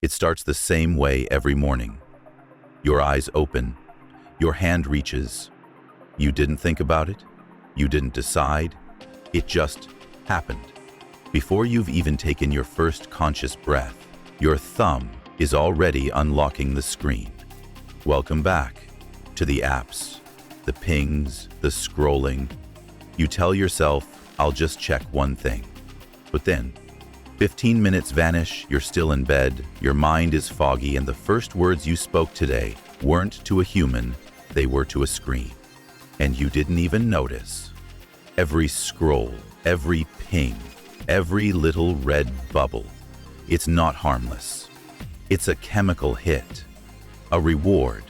It starts the same way every morning. Your eyes open, your hand reaches. You didn't think about it, you didn't decide, it just happened. Before you've even taken your first conscious breath, your thumb is already unlocking the screen. Welcome back to the apps, the pings, the scrolling. You tell yourself, I'll just check one thing. But then, 15 minutes vanish, you're still in bed, your mind is foggy, and the first words you spoke today weren't to a human, they were to a screen. And you didn't even notice. Every scroll, every ping, every little red bubble, it's not harmless. It's a chemical hit, a reward,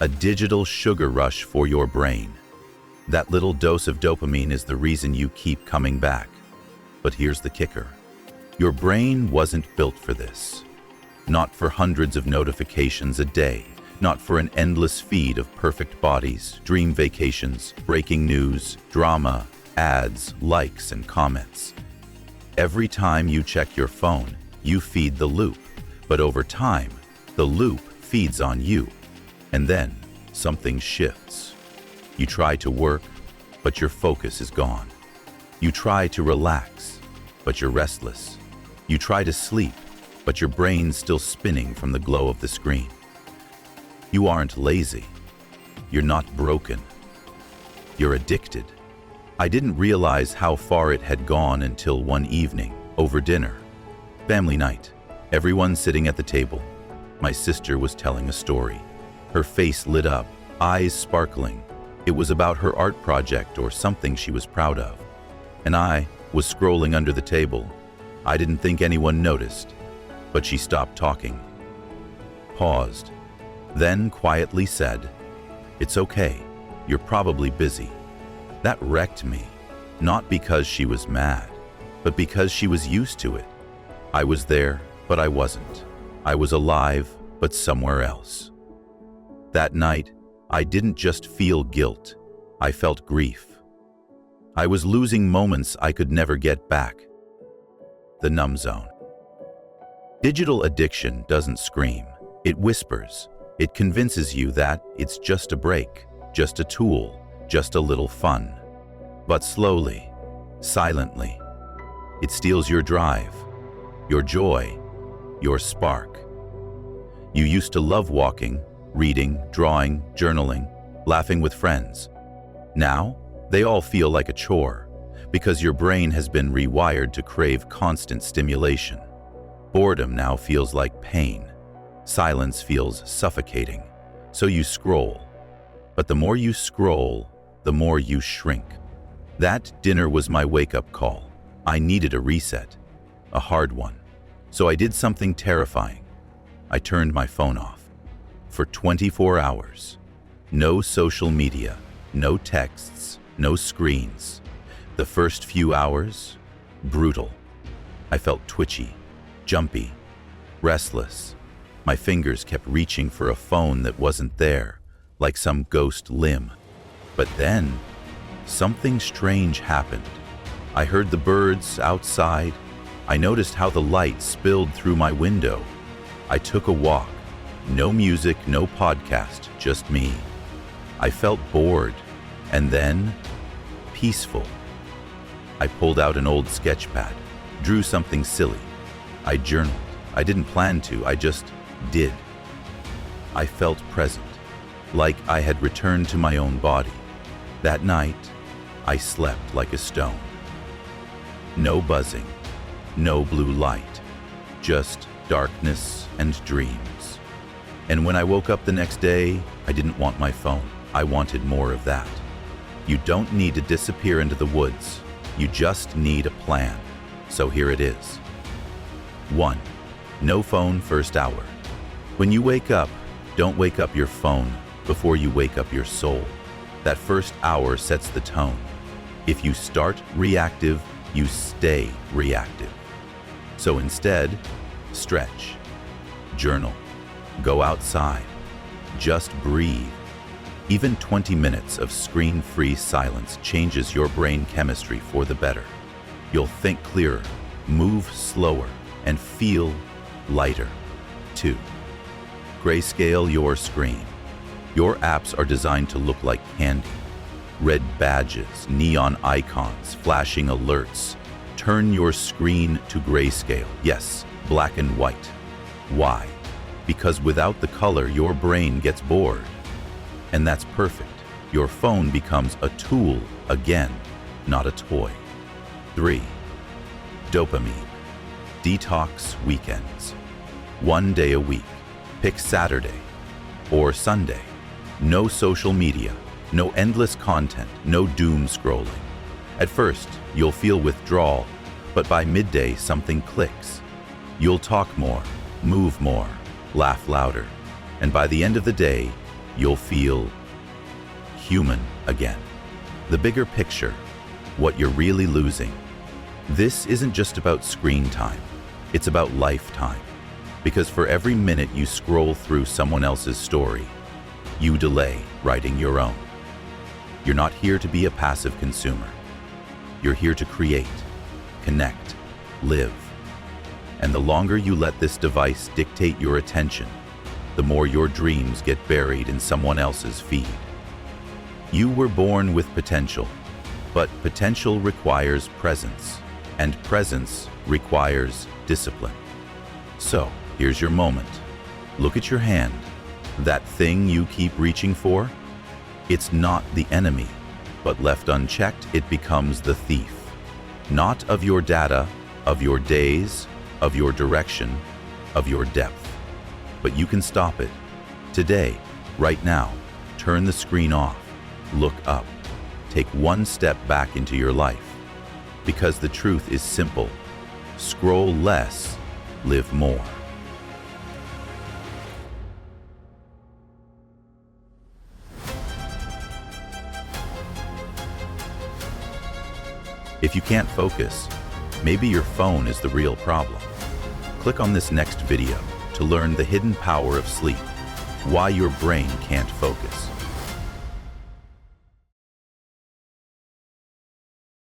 a digital sugar rush for your brain. That little dose of dopamine is the reason you keep coming back. But here's the kicker. Your brain wasn't built for this. Not for hundreds of notifications a day, not for an endless feed of perfect bodies, dream vacations, breaking news, drama, ads, likes, and comments. Every time you check your phone, you feed the loop. But over time, the loop feeds on you. And then something shifts. You try to work, but your focus is gone. You try to relax, but you're restless. You try to sleep, but your brain's still spinning from the glow of the screen. You aren't lazy. You're not broken. You're addicted. I didn't realize how far it had gone until one evening, over dinner. Family night. Everyone sitting at the table. My sister was telling a story. Her face lit up, eyes sparkling. It was about her art project or something she was proud of. And I was scrolling under the table. I didn't think anyone noticed, but she stopped talking, paused, then quietly said, "It's okay, you're probably busy." That wrecked me, not because she was mad, but because she was used to it. I was there, but I wasn't. I was alive, but somewhere else. That night, I didn't just feel guilt, I felt grief. I was losing moments I could never get back. The numb zone. Digital addiction doesn't scream, it whispers. It convinces you that it's just a break, just a tool, just a little fun. But slowly, silently, it steals your drive, your joy, your spark. You used to love walking, reading, drawing, journaling, laughing with friends. Now, they all feel like a chore, because your brain has been rewired to crave constant stimulation. Boredom now feels like pain. Silence feels suffocating. So you scroll. But the more you scroll, the more you shrink. That dinner was my wake-up call. I needed a reset, a hard one. So I did something terrifying. I turned my phone off. For 24 hours. No social media, no texts, no screens. The first few hours, brutal. I felt twitchy, jumpy, restless. My fingers kept reaching for a phone that wasn't there, like some ghost limb. But then, something strange happened. I heard the birds outside. I noticed how the light spilled through my window. I took a walk. No music, no podcast, just me. I felt bored, and then peaceful. I pulled out an old sketch pad, drew something silly. I journaled. I didn't plan to, I just did. I felt present, like I had returned to my own body. That night, I slept like a stone. No buzzing, no blue light, just darkness and dreams. And when I woke up the next day, I didn't want my phone. I wanted more of that. You don't need to disappear into the woods. You just need a plan. So here it is. 1. No phone first hour. When you wake up, don't wake up your phone before you wake up your soul. That first hour sets the tone. If you start reactive, you stay reactive. So instead, stretch, journal, go outside, just breathe. Even 20 minutes of screen-free silence changes your brain chemistry for the better. You'll think clearer, move slower, and feel lighter. 2. Grayscale your screen. Your apps are designed to look like candy. Red badges, neon icons, flashing alerts. Turn your screen to grayscale. Yes, black and white. Why? Because without the color, your brain gets bored. And that's perfect. Your phone becomes a tool again, not a toy. 3. Dopamine. Detox weekends. 1 day a week. Pick Saturday or Sunday. No social media, no endless content, no doom scrolling. At first, you'll feel withdrawal, but by midday, something clicks. You'll talk more, move more, laugh louder, and by the end of the day, you'll feel human again. The bigger picture, what you're really losing. This isn't just about screen time, it's about lifetime. Because for every minute you scroll through someone else's story, you delay writing your own. You're not here to be a passive consumer. You're here to create, connect, live. And the longer you let this device dictate your attention, the more your dreams get buried in someone else's feed. You were born with potential, but potential requires presence, and presence requires discipline. So, here's your moment. Look at your hand. That thing you keep reaching for? It's not the enemy, but left unchecked, it becomes the thief. Not of your data, of your days, of your direction, of your depth. But you can stop it. Today, right now, turn the screen off, look up, take one step back into your life. Because the truth is simple. Scroll less, live more. If you can't focus, maybe your phone is the real problem. Click on this next video to learn the hidden power of sleep, why your brain can't focus.